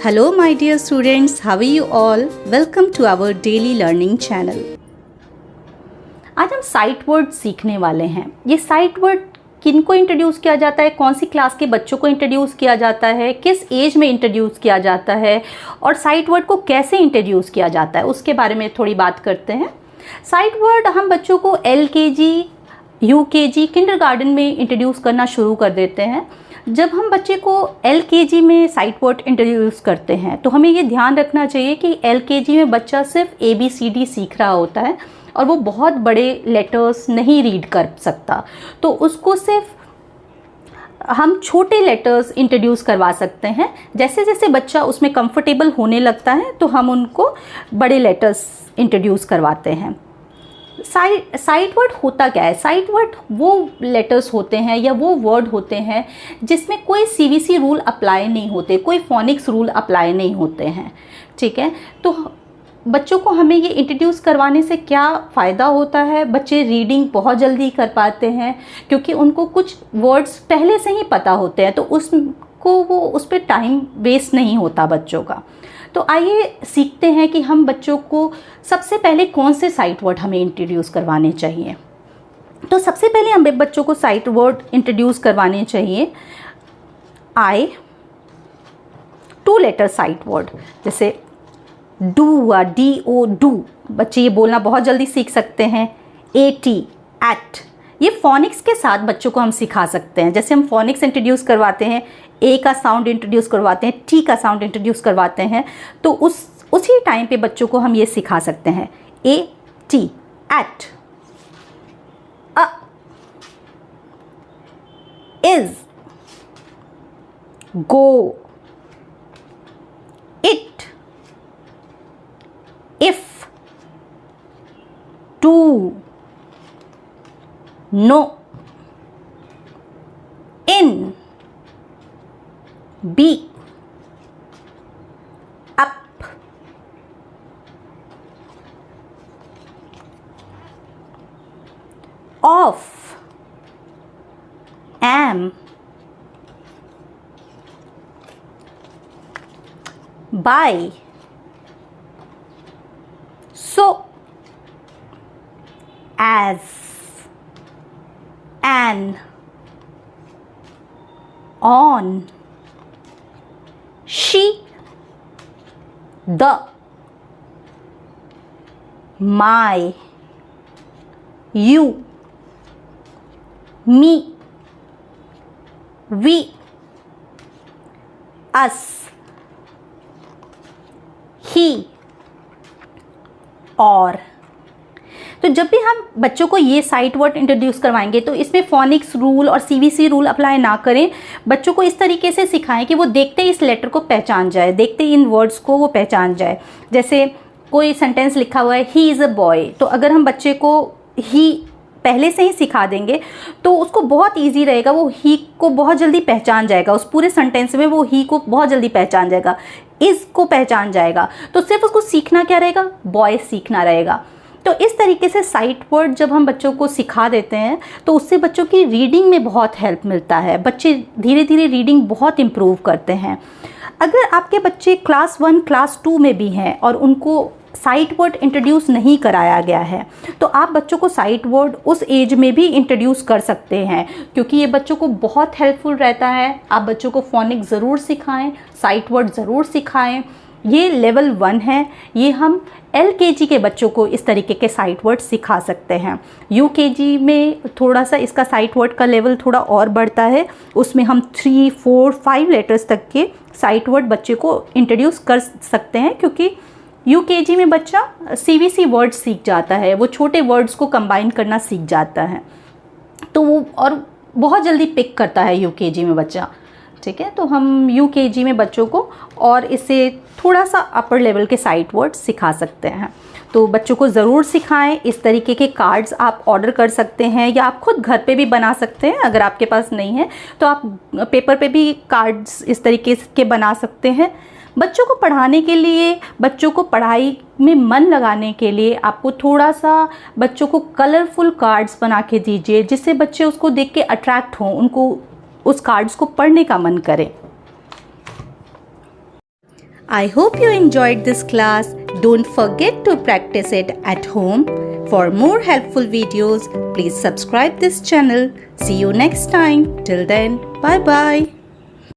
Hello my dear students, how are you all? Welcome to our daily learning channel. आज हम site word सीखने वाले हैं। ये साइट वर्ड किनको इंट्रोड्यूस किया जाता है, कौन सी क्लास के बच्चों को इंट्रोड्यूस किया जाता है, किस एज में इंट्रोड्यूस किया जाता है और साइट वर्ड को कैसे इंट्रोड्यूस किया जाता है, उसके बारे में थोड़ी बात करते हैं। साइट वर्ड हम बच्चों को LKG, UKG, किंडरगार्टन में इंट्रोड्यूस करना शुरू कर देते हैं। जब हम बच्चे को LKG में साइट वर्ड इंट्रोड्यूस करते हैं तो हमें ये ध्यान रखना चाहिए कि LKG में बच्चा सिर्फ ABCD सीख रहा होता है और वो बहुत बड़े लेटर्स नहीं रीड कर सकता, तो उसको सिर्फ हम छोटे लेटर्स इंट्रोड्यूस करवा सकते हैं। जैसे जैसे बच्चा उसमें कंफर्टेबल होने लगता है तो हम उनको बड़े लेटर्स इंट्रोड्यूस करवाते हैं। साइट वर्ड होता क्या है? साइट वर्ड वो लेटर्स होते हैं या वो वर्ड होते हैं जिसमें कोई CVC रूल अप्लाई नहीं होते, कोई फोनिक्स रूल अप्लाई नहीं होते हैं। ठीक है, तो बच्चों को हमें ये इंट्रोड्यूस करवाने से क्या फ़ायदा होता है? बच्चे रीडिंग बहुत जल्दी कर पाते हैं क्योंकि उनको कुछ वर्ड्स पहले से ही पता होते हैं, तो उस पर टाइम वेस्ट नहीं होता बच्चों का। तो आइए सीखते हैं कि हम बच्चों को सबसे पहले कौन से साइट वर्ड हमें इंट्रोड्यूस करवाने चाहिए। तो सबसे पहले हमें बच्चों को साइट वर्ड इंट्रोड्यूस करवाने चाहिए I, 2 लेटर साइट वर्ड, जैसे डू, DO, डू, बच्चे ये बोलना बहुत जल्दी सीख सकते हैं। AT, एट, ये फोनिक्स के साथ बच्चों को हम सिखा सकते हैं। जैसे हम फोनिक्स इंट्रोड्यूस करवाते हैं, A का साउंड इंट्रोड्यूस करवाते हैं, T का साउंड इंट्रोड्यूस करवाते हैं, तो उसी टाइम पे बच्चों को हम ये सिखा सकते हैं। AT, at, is, go, it, if, to, no, in, be, up, of, am, by, so, as, an, on, she, the, my, you, me, we, us, he, और। तो जब भी हम बच्चों को ये साइट वर्ड इंट्रोड्यूस करवाएंगे तो इसमें फोनिक्स रूल और CVC रूल अप्लाई ना करें। बच्चों को इस तरीके से सिखाएं कि वो देखते ही इस लेटर को पहचान जाए, देखते ही इन वर्ड्स को वो पहचान जाए। जैसे कोई सेंटेंस लिखा हुआ है ही इज़ अ बॉय, तो अगर हम बच्चे को ही पहले से ही सिखा देंगे तो उसको बहुत ईजी रहेगा, वो ही को बहुत जल्दी पहचान जाएगा। उस पूरे सेंटेंस में वो ही को बहुत जल्दी पहचान जाएगा, इज़ को पहचान जाएगा। तो सिर्फ उसको सीखना क्या रहेगा? बॉय सीखना रहेगा। तो इस तरीके से साइट वर्ड जब हम बच्चों को सिखा देते हैं तो उससे बच्चों की रीडिंग में बहुत हेल्प मिलता है। बच्चे धीरे धीरे रीडिंग बहुत इम्प्रूव करते हैं। अगर आपके बच्चे क्लास 1, क्लास 2 में भी हैं और उनको साइट वर्ड इंट्रोड्यूस नहीं कराया गया है तो आप बच्चों को साइट वर्ड उस एज में भी इंट्रोड्यूस कर सकते हैं, क्योंकि ये बच्चों को बहुत हेल्पफुल रहता है। आप बच्चों को फोनिक ज़रूर सिखाएं, साइट वर्ड ज़रूर सिखाएं। ये लेवल 1 है, ये हम LKG के बच्चों को इस तरीके के साइट वर्ड सिखा सकते हैं। UKG में थोड़ा सा इसका साइट वर्ड का लेवल थोड़ा और बढ़ता है, उसमें हम 3, 4, 5 लेटर्स तक के साइट वर्ड बच्चे को इंट्रोड्यूस कर सकते हैं, क्योंकि UKG में बच्चा CVC वर्ड्स सीख जाता है, वो छोटे वर्ड्स को कंबाइन करना सीख जाता है, तो वो और बहुत जल्दी पिक करता है UKG में बच्चा। ठीक है, तो हम UKG में बच्चों को और इससे थोड़ा सा अपर लेवल के साइट वर्ड सिखा सकते हैं। तो बच्चों को ज़रूर सिखाएं। इस तरीके के कार्ड्स आप ऑर्डर कर सकते हैं या आप खुद घर पे भी बना सकते हैं। अगर आपके पास नहीं है तो आप पेपर पे भी कार्ड्स इस तरीके के बना सकते हैं। बच्चों को पढ़ाने के लिए, बच्चों को पढ़ाई में मन लगाने के लिए आपको थोड़ा सा बच्चों को कलरफुल कार्ड्स बना के दीजिए, जिससे बच्चे उसको देख के अट्रैक्ट हों, उनको उस कार्ड्स को पढ़ने का मन करे। I hope you enjoyed this class. Don't forget to practice it at home. For more helpful videos, please subscribe this channel. See you next time. Till then, bye bye.